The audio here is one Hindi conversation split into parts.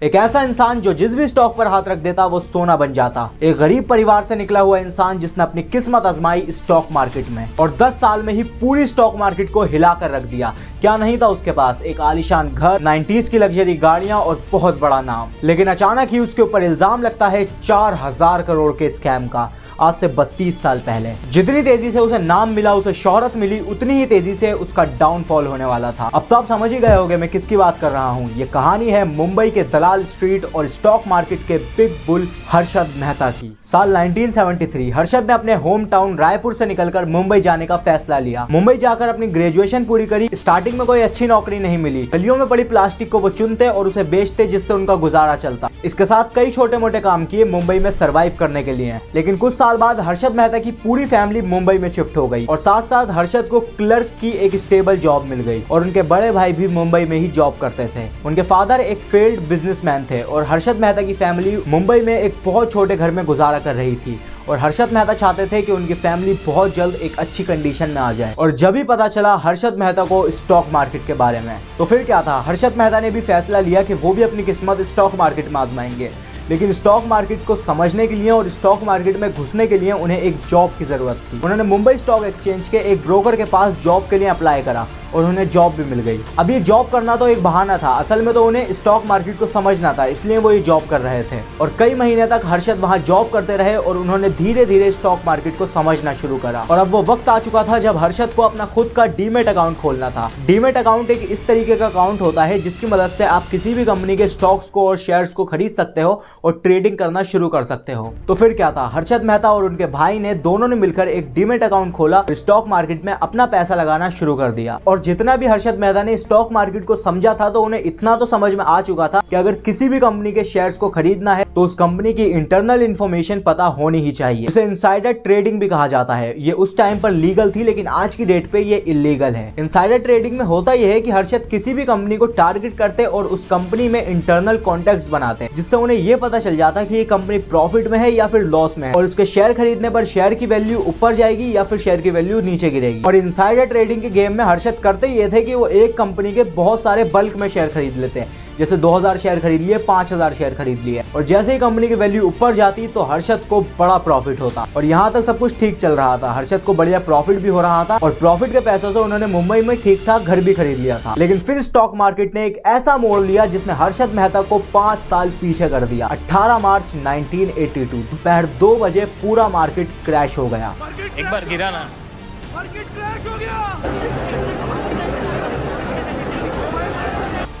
एक ऐसा इंसान जो जिस भी स्टॉक पर हाथ रख देता वो सोना बन जाता। एक गरीब परिवार से निकला हुआ इंसान जिसने अपनी किस्मत आजमाई स्टॉक मार्केट में और 10 साल में ही पूरी स्टॉक मार्केट को हिला कर रख दिया। क्या नहीं था उसके पास? एक आलीशान घर, 90s की लग्जरी गाड़ियां और बहुत बड़ा नाम। लेकिन अचानक ही उसके ऊपर इल्जाम लगता है 4000 करोड़ के स्कैम का। आज से 32 साल पहले जितनी तेजी से उसे नाम मिला, उसे शोहरत मिली, उतनी ही तेजी से उसका डाउनफॉल होने वाला था। अब तो आप समझ ही गए होंगे मैं किसकी बात कर रहा हूँ। ये कहानी है मुंबई के दलाल स्ट्रीट और स्टॉक मार्केट के बिग बुल हर्षद मेहता की। साल 1973 हर्षद ने अपने होम टाउन रायपुर से निकलकर मुंबई जाने का फैसला लिया। मुंबई जाकर अपनी ग्रेजुएशन पूरी करी। स्टार्टिंग में कोई अच्छी नौकरी नहीं मिली। गलियों में पड़ी प्लास्टिक को वो चुनते और उसे बेचते, जिससे उनका गुजारा चलता। इसके साथ कई छोटे मोटे काम किए मुंबई में सरवाइव करने के लिए। लेकिन कुछ साल बाद हर्षद मेहता की पूरी फैमिली मुंबई में शिफ्ट हो गई और साथ साथ हर्षद को क्लर्क की एक स्टेबल जॉब मिल गई और उनके बड़े भाई भी मुंबई में ही जॉब करते थे। उनके फादर एक फेल्ड बिजनेसमैन थे और हर्षद मेहता की फैमिली मुंबई में एक बहुत छोटे घर में गुजारा कर रही थी और हर्षद मेहता चाहते थे कि उनकी फैमिली बहुत जल्द एक अच्छी कंडीशन में आ जाए। और जब भी पता चला हर्षद मेहता को स्टॉक मार्केट के बारे में, तो फिर क्या था, हर्षद मेहता ने भी फैसला लिया कि वो भी अपनी किस्मत स्टॉक मार्केट में आजमाएंगे। लेकिन स्टॉक मार्केट को समझने के लिए और स्टॉक मार्केट में घुसने के लिए उन्हें एक जॉब की जरूरत थी। उन्होंने मुंबई स्टॉक एक्सचेंज के एक ब्रोकर के पास जॉब के लिए अप्लाई करा और उन्हें जॉब भी मिल गई। अब ये जॉब करना तो एक बहाना था, असल में तो उन्हें स्टॉक मार्केट को समझना था, इसलिए वो ये जॉब कर रहे थे। और कई महीने तक हर्षद वहां जॉब करते रहे और उन्होंने धीरे धीरे स्टॉक मार्केट को समझना शुरू करा। और अब वो वक्त आ चुका था जब हर्षद को अपना खुद का डीमेट अकाउंट खोलना था। डीमेट अकाउंट एक इस तरीके का अकाउंट होता है जिसकी मदद से आप किसी भी कंपनी के स्टॉक्स को और शेयर्स को खरीद सकते हो और ट्रेडिंग करना शुरू कर सकते हो। तो फिर क्या था, हर्षद मेहता और उनके भाई ने दोनों ने मिलकर एक डीमेट अकाउंट खोला, स्टॉक मार्केट में अपना पैसा लगाना शुरू कर दिया। और जितना भी हर्षद मेहता ने स्टॉक मार्केट को समझा था, तो उन्हें इतना तो समझ में आ चुका था कि अगर किसी भी कंपनी के शेयर्स को खरीदना है तो उस कंपनी की इंटरनल इंफॉर्मेशन पता होनी ही चाहिए। इसे इनसाइडर ट्रेडिंग भी कहा जाता है। ये उस टाइम पर लीगल थी, लेकिन आज की डेट पे ये इलीगल है। इनसाइडर ट्रेडिंग में होता यह है कि हर्षद किसी भी कंपनी को टारगेट करते और उस कंपनी में इंटरनल कॉन्टैक्ट्स बनाते, जिससे उन्हें यह पता चल जाता कि ये कंपनी प्रॉफिट में है या फिर लॉस में है, और उसके शेयर खरीदने पर शेयर की वैल्यू ऊपर जाएगी या फिर शेयर की वैल्यू नीचे गिरेगी। और इनसाइडर ट्रेडिंग के गेम में हर्षद करते ये थे कि वो एक कंपनी के बहुत सारे बल्क में शेयर खरीद लेते हैं, जैसे 2000 शेयर खरीद लिए, 5000 शेयर खरीद लिए, और जैसे ही कंपनी की वैल्यू ऊपर जाती तो हर्षद को बड़ा प्रॉफिट होता। और यहाँ तक सब कुछ ठीक चल रहा था, हर्षद को बढ़िया प्रॉफिट भी हो रहा था और प्रॉफिट के पैसों से उन्होंने मुंबई में ठीक ठाक घर भी खरीद लिया था। लेकिन फिर स्टॉक मार्केट ने एक ऐसा मोड़ लिया जिसने हर्षद मेहता को 5 साल पीछे कर दिया। 18 मार्च 1982 दोपहर 2 बजे पूरा मार्केट क्रैश हो गया। एक बार गिरा ना, मार्केट क्रैश हो गया।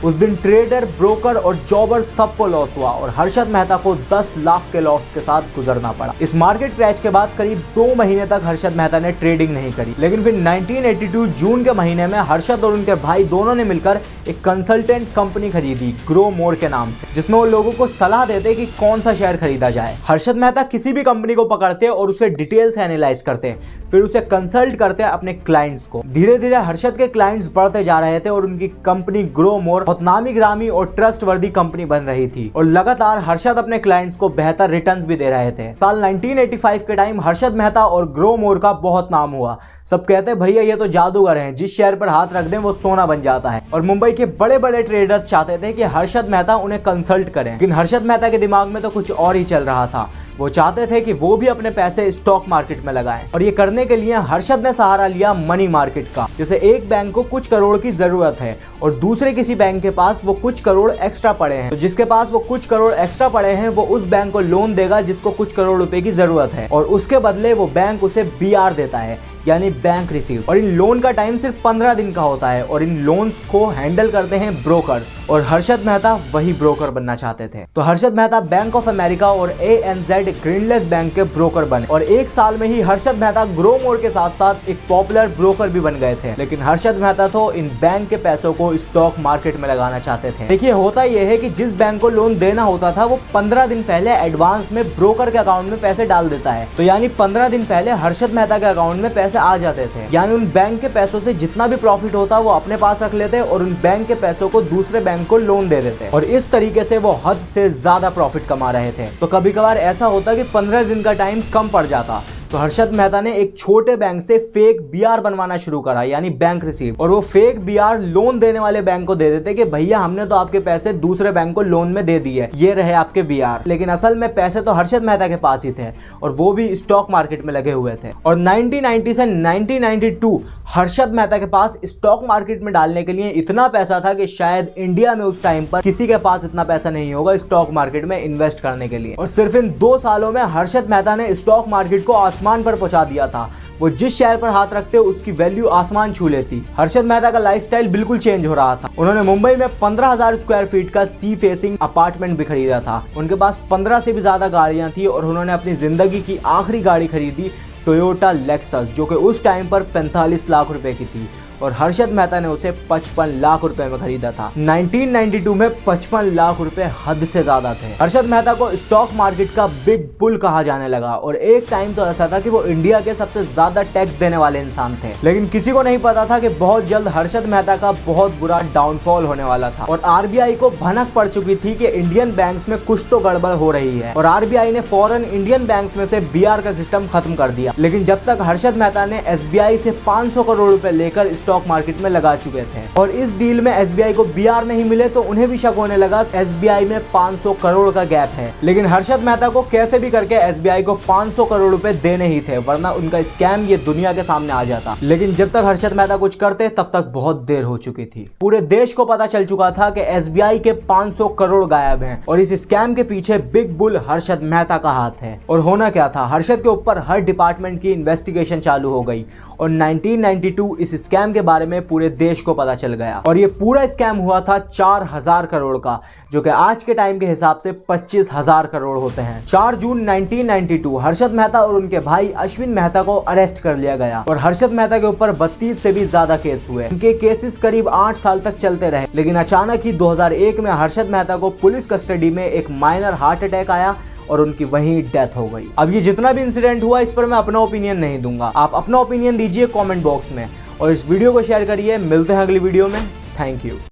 उस दिन ट्रेडर, ब्रोकर और जॉबर सबको लॉस हुआ और हर्षद मेहता को 10 लाख के लॉस के साथ गुजरना पड़ा। इस मार्केट क्रैश के बाद करीब 2 महीने तक हर्षद मेहता ने ट्रेडिंग नहीं करी। लेकिन फिर 1982 जून के महीने में हर्षद और उनके भाई दोनों ने मिलकर एक कंसल्टेंट कंपनी खरीदी, ग्रो मोर के नाम से, जिसमें वो लोगों को सलाह देते कि कौन सा शेयर खरीदा जाए। हर्षद मेहता किसी भी कंपनी को पकड़ते और उसे डिटेल से एनालाइज करते, फिर उसे कंसल्ट करते अपने क्लाइंट्स को। धीरे धीरे हर्षद के क्लाइंट्स बढ़ते जा रहे थे और उनकी कंपनी ग्रो मोर नामी ग्रामी और ट्रस्टवर्दी कंपनी बन रही थी और लगातार हर्षद अपने क्लाइंट्स को बेहतर रिटर्न्स भी दे रहे थे। साल 1985 के टाइम हर्षद मेहता और ग्रो मोर का बहुत नाम हुआ। सब कहते भैया ये तो जादूगर हैं, जिस शेयर पर हाथ रख दें वो सोना बन जाता है। और मुंबई के बड़े बड़े ट्रेडर्स चाहते थे कि हर्षद मेहता उन्हें कंसल्ट करें, लेकिन हर्षद मेहता के दिमाग में तो कुछ और ही चल रहा था। वो चाहते थे कि वो भी अपने पैसे स्टॉक मार्केट में लगाएं और ये करने के लिए हर्षद ने सहारा लिया मनी मार्केट का। जैसे एक बैंक को कुछ करोड़ की जरूरत है और दूसरे किसी बैंक के पास वो कुछ करोड़ एक्स्ट्रा पड़े हैं, तो जिसके पास वो कुछ करोड़ एक्स्ट्रा पड़े हैं वो उस बैंक को लोन देगा जिसको कुछ करोड़ रुपए की जरूरत है, और उसके बदले वो बैंक उसे BR देता है, यानी बैंक रिसीव। और इन लोन का टाइम सिर्फ 15 दिन का होता है और इन लोन्स को हैंडल करते हैं ब्रोकर्स, और हर्षद मेहता वही ब्रोकर बनना चाहते थे। तो Harshad Mehta bank of America और ANZ ग्रीनलेस बैंक के ब्रोकर बने और 1 साल में ही हर्षद मेहता ग्रो मोर के साथ साथ एक पॉपुलर ब्रोकर भी बन गए थे। लेकिन हर्षद मेहता तो इन बैंक के पैसों को स्टॉक मार्केट में लगाना चाहते थे। देखिए होता यह है कि जिस बैंक को लोन देना होता था वो 15 दिन पहले एडवांस में ब्रोकर के अकाउंट में पैसे डाल देता है, तो यानी 15 दिन पहले हर्षद मेहता के अकाउंट में पैसे आ जाते थे। यानी उन बैंक के पैसों से जितना भी प्रॉफिट होता वो अपने पास रख लेते और उन बैंक के पैसों को दूसरे बैंक को लोन दे देते, और इस तरीके से वो हद से ज्यादा प्रॉफिट कमा रहे थे। तो कभी कभार ऐसा होता कि 15 दिन का टाइम कम पड़ जाता, तो हर्षद मेहता ने एक छोटे बैंक से फेक बीआर बनवाना शुरू करा, यानी बैंक रिसीप्ट, और वो फेक बीआर लोन देने वाले बैंक को दे देते कि भैया हमने तो आपके पैसे दूसरे बैंक को लोन में दे दिए, ये रहे आपके बीआर। लेकिन असल में पैसे तो हर्षद मेहता के पास ही थे और वो भी स्टॉक मार्केट में लगे हुए थे। और 1990 से 1992 हर्षद मेहता के पास स्टॉक मार्केट में डालने के लिए इतना पैसा था कि शायद इंडिया में उस टाइम पर किसी के पास इतना पैसा नहीं होगा स्टॉक मार्केट में इन्वेस्ट करने के लिए। और सिर्फ इन 2 सालों में हर्षद मेहता ने स्टॉक मार्केट को आसमान पर पहुंचा दिया था। वो जिस शेयर पर हाथ रखते उसकी वैल्यू आसमान छू लेती। हर्षद मेहता का लाइफस्टाइल बिल्कुल चेंज हो रहा था। उन्होंने मुंबई में 15,000 स्क्वायर फीट का सी फेसिंग अपार्टमेंट भी खरीदा था। उनके पास 15 से भी ज्यादा गाड़ियां थी और उन्होंने अपनी जिंदगी की आखिरी गाड़ी खरीदी टोयोटा लेक्सस, जो कि उस टाइम पर 45 लाख रुपए की थी और हर्षद मेहता ने उसे 55 लाख रुपए में खरीदा था। 1992 में 55 लाख रुपए हद से ज्यादा थे। हर्षद मेहता को स्टॉक मार्केट का बिग बुल कहा जाने लगा और एक टाइम तो ऐसा था कि वो इंडिया के सबसे ज्यादा टैक्स देने वाले इंसान थे। लेकिन किसी को नहीं पता था कि बहुत जल्द हर्षद मेहता का बहुत बुरा डाउनफॉल होने वाला था और आरबीआई को भनक पड़ चुकी थी कि इंडियन बैंक्स में कुछ तो गड़बड़ हो रही है और आरबीआई ने फौरन इंडियन बैंक्स में से बीआर का सिस्टम खत्म कर दिया। लेकिन जब तक हर्षद मेहता ने एसबीआई से 500 करोड़ रुपए लेकर स्टॉक मार्केट में लगा चुके थे और इस डील में एसबीआई को बीआर नहीं मिले तो उन्हें भी शक होने लगा एसबीआई में 500 करोड़ का गैप है। लेकिन हर्षद मेहता को कैसे भी करके एसबीआई को 500 करोड़ रुपए देने ही थे, वरना उनका स्कैम ये दुनिया के सामने आ जाता। लेकिन जब तक हर्षद मेहता कुछ करते तब तक बहुत देर हो चुकी थी। पूरे देश को पता चल चुका था कि एसबीआई के 500 करोड़ गायब हैं और इस स्कैम के पीछे बिग बुल हर्षद मेहता का हाथ है। और होना क्या था, हर्षद के ऊपर हर डिपार्टमेंट की इन्वेस्टिगेशन चालू हो गई और 1992 इस स्कैम के बारे में पूरे देश को पता चल गया और ये पूरा स्कैम हुआ था 4000 करोड़ का, जो कि आज के टाइम के हिसाब से 25,000 करोड़ होते हैं। 4 जून 1992 हर्षद मेहता और उनके भाई अश्विन मेहता को अरेस्ट कर लिया गया और हर्षद मेहता के ऊपर 32 से भी ज्यादा केस हुए। इनके केसेस करीब 8 साल तक चलते रहे, लेकिन अचानक ही 2001 में हर्षद मेहता को पुलिस कस्टडी में एक माइनर हार्ट अटैक आया और उनकी वहीं डेथ हो गई। अब ये जितना भी इंसिडेंट हुआ इस पर मैं अपना ओपिनियन नहीं दूंगा, आप अपना ओपिनियन दीजिए कमेंट बॉक्स में और इस वीडियो को शेयर करिए। मिलते हैं अगली वीडियो में। Thank you.